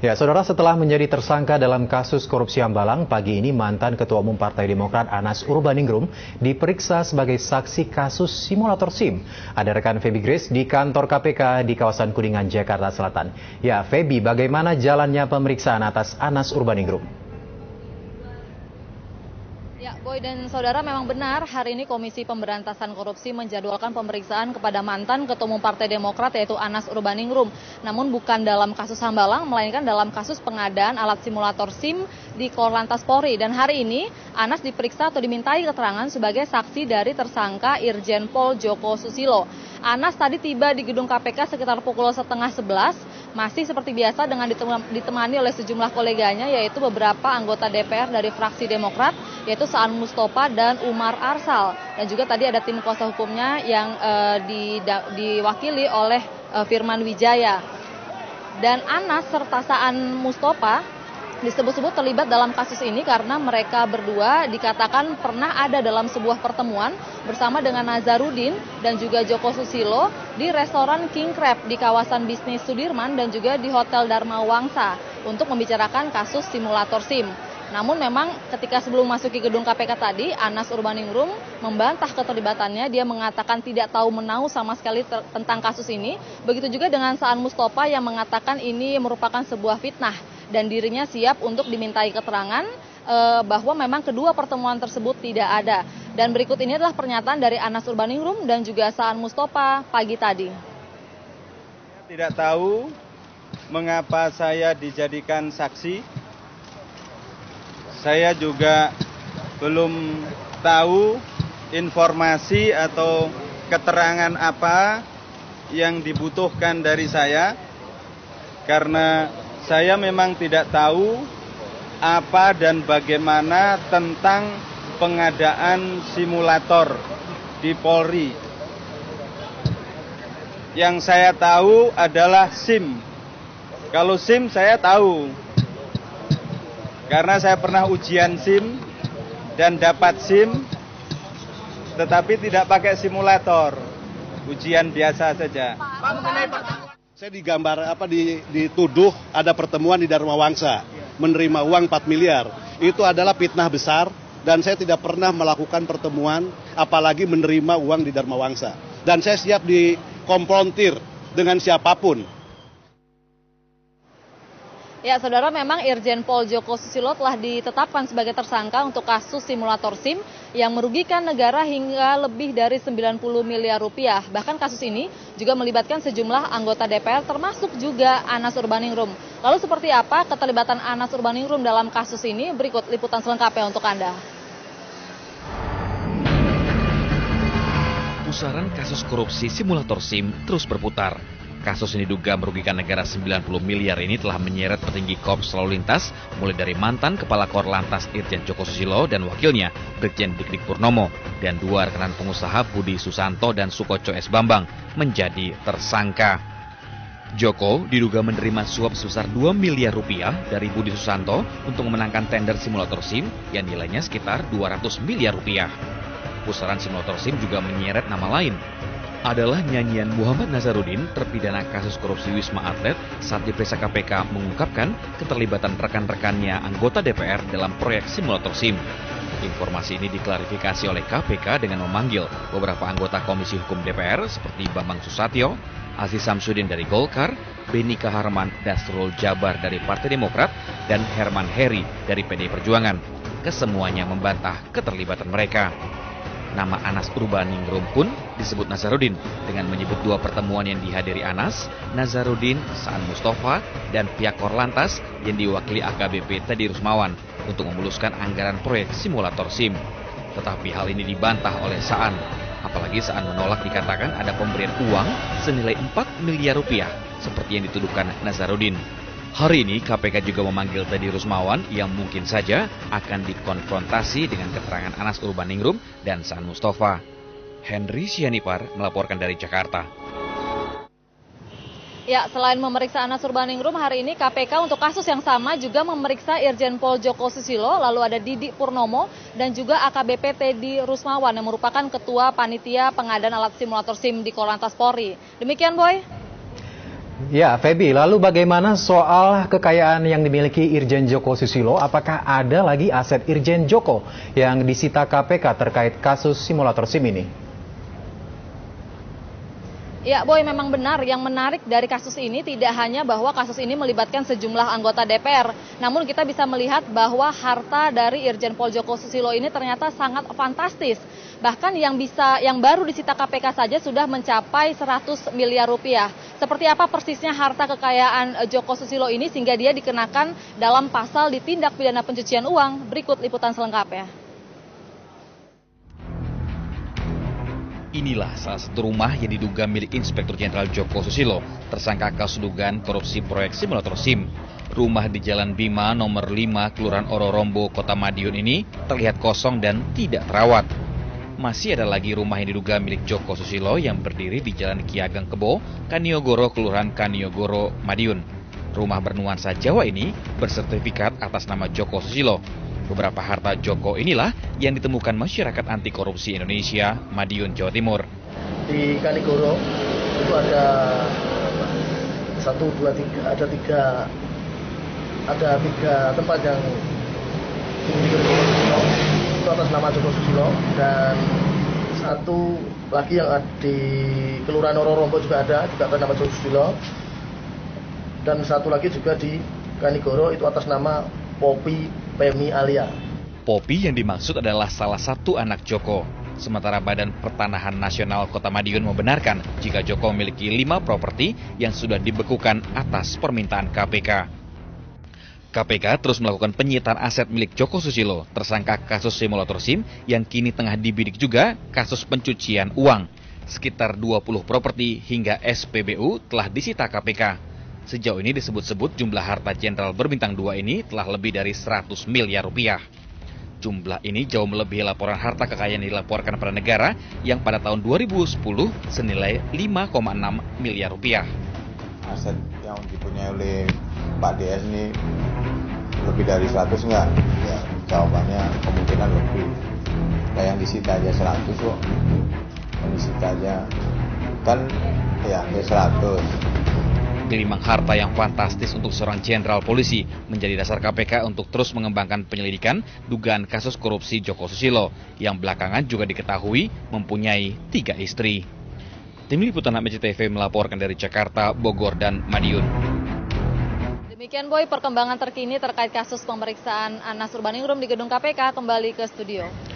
Ya, saudara, setelah menjadi tersangka dalam kasus korupsi Hambalang, pagi ini mantan Ketua Umum Partai Demokrat Anas Urbaningrum diperiksa sebagai saksi kasus simulator SIM. Ada rekan Feby Grace di kantor KPK di kawasan Kuningan, Jakarta Selatan. Ya, Feby, bagaimana jalannya pemeriksaan atas Anas Urbaningrum? Ya, Boy dan saudara, memang benar hari ini Komisi Pemberantasan Korupsi menjadwalkan pemeriksaan kepada mantan Ketua Umum Partai Demokrat yaitu Anas Urbaningrum. Namun bukan dalam kasus Hambalang, melainkan dalam kasus pengadaan alat simulator SIM di Korlantas Polri. Dan hari ini Anas diperiksa atau dimintai keterangan sebagai saksi dari tersangka Irjen Pol Joko Susilo. Anas tadi tiba di gedung KPK sekitar pukul 10:30, masih seperti biasa dengan ditemani oleh sejumlah koleganya, yaitu beberapa anggota DPR dari fraksi Demokrat, yaitu Saan Mustafa dan Umar Arsal. Dan juga tadi ada tim kuasa hukumnya yang diwakili oleh Firman Wijaya. Dan Anas serta Saan Mustafa disebut-sebut terlibat dalam kasus ini karena mereka berdua dikatakan pernah ada dalam sebuah pertemuan bersama dengan Nazarudin dan juga Joko Susilo di restoran King Crab di kawasan bisnis Sudirman dan juga di Hotel Dharma Wangsa untuk membicarakan kasus simulator SIM. Namun memang ketika sebelum masuki gedung KPK tadi, Anas Urbaningrum membantah keterlibatannya. Dia mengatakan tidak tahu menahu sama sekali tentang kasus ini. Begitu juga dengan Saan Mustafa yang mengatakan ini merupakan sebuah fitnah dan dirinya siap untuk dimintai keterangan bahwa memang kedua pertemuan tersebut tidak ada. Dan berikut ini adalah pernyataan dari Anas Urbaningrum dan juga Saan Mustafa pagi tadi. Tidak tahu mengapa saya dijadikan saksi. Saya juga belum tahu informasi atau keterangan apa yang dibutuhkan dari saya, karena saya memang tidak tahu apa dan bagaimana tentang pengadaan simulator di Polri. Yang saya tahu adalah SIM. Kalau SIM saya tahu, karena saya pernah ujian SIM dan dapat SIM, tetapi tidak pakai simulator, ujian biasa saja. Saya dituduh ada pertemuan di Dharma Wangsa, menerima uang 4 miliar. Itu adalah fitnah besar dan saya tidak pernah melakukan pertemuan, apalagi menerima uang di Dharma Wangsa. Dan saya siap dikonfrontir dengan siapapun. Ya, saudara, memang Irjen Pol Joko Susilo telah ditetapkan sebagai tersangka untuk kasus simulator SIM yang merugikan negara hingga lebih dari 90 miliar rupiah. Bahkan kasus ini juga melibatkan sejumlah anggota DPR termasuk juga Anas Urbaningrum. Lalu seperti apa keterlibatan Anas Urbaningrum dalam kasus ini? Berikut liputan selengkapnya untuk Anda. Pusaran kasus korupsi simulator SIM terus berputar. Kasus ini diduga merugikan negara 90 miliar ini telah menyeret petinggi Korps Lalu Lintas, mulai dari mantan Kepala Korlantas Irjen Joko Susilo dan wakilnya Brigjen Dik Purnomo, dan dua rekan pengusaha Budi Susanto dan Sukoco S. Bambang menjadi tersangka. Joko diduga menerima suap sebesar 2 miliar rupiah dari Budi Susanto untuk memenangkan tender simulator SIM yang nilainya sekitar 200 miliar rupiah. Pusaran simulator SIM juga menyeret nama lain, adalah nyanyian Muhammad Nazarudin, terpidana kasus korupsi Wisma Atlet, saat diperiksa KPK mengungkapkan keterlibatan rekan-rekannya anggota DPR dalam proyek simulator SIM. Informasi ini diklarifikasi oleh KPK dengan memanggil beberapa anggota Komisi Hukum DPR seperti Bambang Susatyo, Aziz Samsudin dari Golkar, Beni Kaharman Dasrul Jabar dari Partai Demokrat, dan Herman Heri dari PDI Perjuangan. Kesemuanya membantah keterlibatan mereka. Nama Anas Urbaningrum pun disebut Nazarudin dengan menyebut dua pertemuan yang dihadiri Anas, Nazarudin, Saan Mustafa, dan pihak Korlantas yang diwakili AKBP Teddy Rusmawan untuk memuluskan anggaran proyek simulator SIM. Tetapi hal ini dibantah oleh Saan. Apalagi Saan menolak dikatakan ada pemberian uang senilai 4 miliar rupiah seperti yang dituduhkan Nazarudin. Hari ini KPK juga memanggil Teddy Rusmawan yang mungkin saja akan dikonfrontasi dengan keterangan Anas Urbaningrum dan Saan Mustafa. Henry Sianipar melaporkan dari Jakarta. Ya, selain memeriksa Anas Urbaningrum, hari ini KPK untuk kasus yang sama juga memeriksa Irjen Pol Joko Susilo, lalu ada Dik Purnomo, dan juga AKBP Teddy Rusmawan yang merupakan Ketua Panitia Pengadaan Alat Simulator SIM di Korlantas Polri. Demikian, Boy. Ya, Feby, lalu bagaimana soal kekayaan yang dimiliki Irjen Joko Susilo? Apakah ada lagi aset Irjen Joko yang disita KPK terkait kasus simulator SIM ini? Ya, Boy, memang benar. Yang menarik dari kasus ini tidak hanya bahwa kasus ini melibatkan sejumlah anggota DPR. Namun kita bisa melihat bahwa harta dari Irjen Pol Joko Susilo ini ternyata sangat fantastis. Bahkan yang baru disita KPK saja sudah mencapai 100 miliar rupiah. Seperti apa persisnya harta kekayaan Joko Susilo ini sehingga dia dikenakan dalam pasal di tindak pidana pencucian uang? Berikut liputan selengkapnya. Inilah salah satu rumah yang diduga milik Inspektur Jenderal Joko Susilo, tersangka kasus dugaan korupsi proyek simulator SIM. Rumah di Jalan Bima nomor 5, Kelurahan Ororombo, Kota Madiun ini terlihat kosong dan tidak terawat. Masih ada lagi rumah yang diduga milik Joko Susilo yang berdiri di Jalan Ki Ageng Kebo, Kaniogoro, Kelurahan Kaniogoro, Madiun. Rumah bernuansa Jawa ini bersertifikat atas nama Joko Susilo. Beberapa harta Joko inilah yang ditemukan masyarakat anti korupsi Indonesia, Madiun, Jawa Timur. Di Kanigoro itu ada 1, 2, 3, ada tiga tempat yang dimiliki Joko Susilo, itu atas nama Joko Susilo, dan satu lagi yang ada di Kelurahan Ororombo juga atas nama Joko Susilo, dan satu lagi juga di Kanigoro itu atas nama Popi Pemi Alia. Popi yang dimaksud adalah salah satu anak Joko. Sementara Badan Pertanahan Nasional Kota Madiun membenarkan jika Joko memiliki 5 properti yang sudah dibekukan atas permintaan KPK. KPK terus melakukan penyitaan aset milik Joko Susilo, tersangka kasus simulator SIM yang kini tengah dibidik juga kasus pencucian uang. Sekitar 20 properti hingga SPBU telah disita KPK. Sejauh ini disebut-sebut jumlah harta jenderal berbintang 2 ini telah lebih dari 100 miliar rupiah. Jumlah ini jauh melebihi laporan harta kekayaan yang dilaporkan pada negara yang pada tahun 2010 senilai 5,6 miliar rupiah. Aset yang dipunyai oleh Pak DS ini lebih dari 100 enggak? Ya, jawabannya kemungkinan lebih. Nah, yang disita aja 100 kok. Yang disita aja kan ya 100. Gelimang harta yang fantastis untuk seorang jenderal polisi menjadi dasar KPK untuk terus mengembangkan penyelidikan dugaan kasus korupsi Joko Susilo yang belakangan juga diketahui mempunyai 3 istri. Tim Liputan AMCTV melaporkan dari Jakarta, Bogor, dan Madiun. Demikian, Boy, perkembangan terkini terkait kasus pemeriksaan Anas Urbaningrum di gedung KPK. Kembali ke studio.